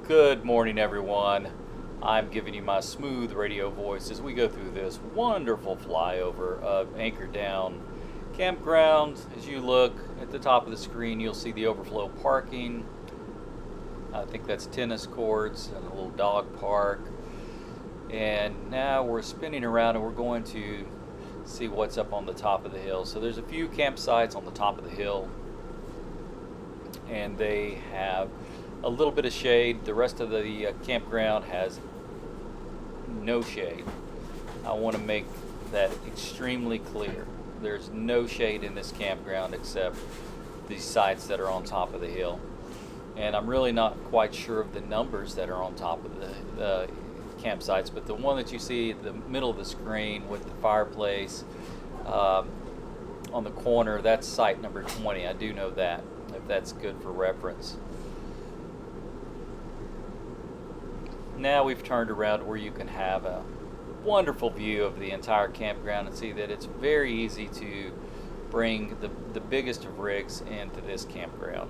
Good morning, everyone. I'm giving you my smooth radio voice as we go through this wonderful flyover of AnchorDown campground. As you look at the top of the screen, you'll see the overflow parking. I think that's tennis courts and a little dog park. And now we're spinning around and we're going to see what's up on the top of the hill. So there's a few campsites on the top of the hill, and they have a little bit of shade. The rest of the campground has no shade. I want to make that extremely clear. There's no shade in this campground except these sites that are on top of the hill. And I'm really not quite sure of the numbers that are on top of the campsites, but the one that you see at the middle of the screen with the fireplace on the corner, that's site number 20. I do know that, if that's good for reference. Now we've turned around where you can have a wonderful view of the entire campground and see that it's very easy to bring the biggest of rigs into this campground.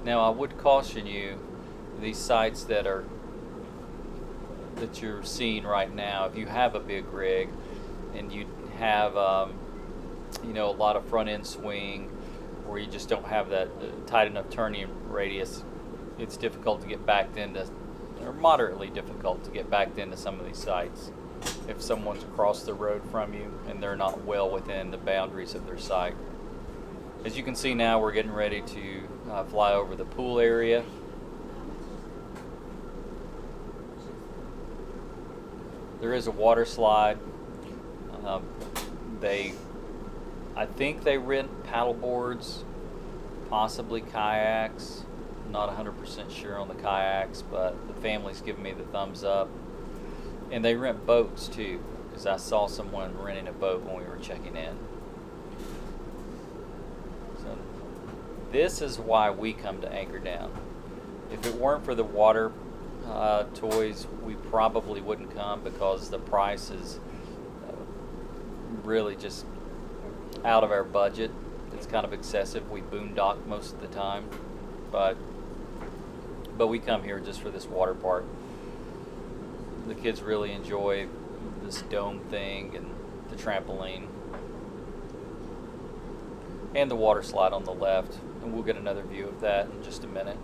Now I would caution you, these sites that you're seeing right now, if you have a big rig and you have a lot of front end swing, or you just don't have that tight enough turning radius, it's difficult to get backed into, or moderately difficult to get backed into some of these sites if someone's across the road from you and they're not well within the boundaries of their site. As you can see now, we're getting ready to fly over the pool area. There is a water slide. I think they rent paddle boards, possibly kayaks. I'm not 100% sure on the kayaks, but the family's giving me the thumbs up. And they rent boats too, because I saw someone renting a boat when we were checking in. So this is why we come to AnchorDown. If it weren't for the water toys, we probably wouldn't come, because the price is really just out of our budget. It's kind of excessive. We boondock most of the time, but we come here just for this water park. The kids really enjoy this dome thing and the trampoline and the water slide on the left, and we'll get another view of that in just a minute.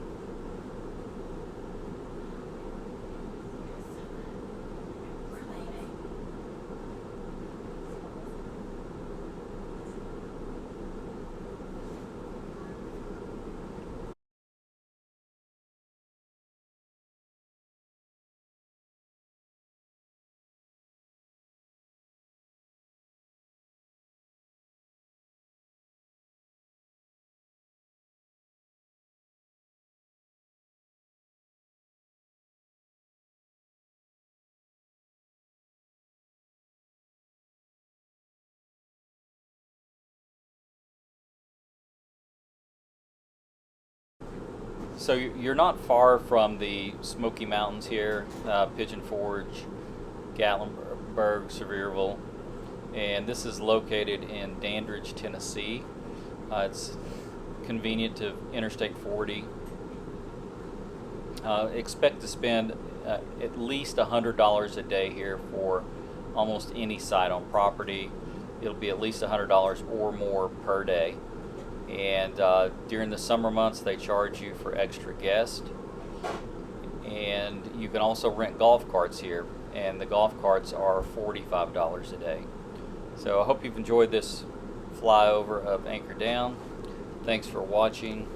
So you're not far from the Smoky Mountains here, Pigeon Forge, Gatlinburg, Sevierville, and this is located in Dandridge, Tennessee. It's convenient to Interstate 40. Expect to spend at least $100 a day here for almost any site on property. It'll be at least $100 or more per day. And during the summer months, they charge you for extra guests. And you can also rent golf carts here, and the golf carts are $45 a day. So I hope you've enjoyed this flyover of AnchorDown. Thanks for watching.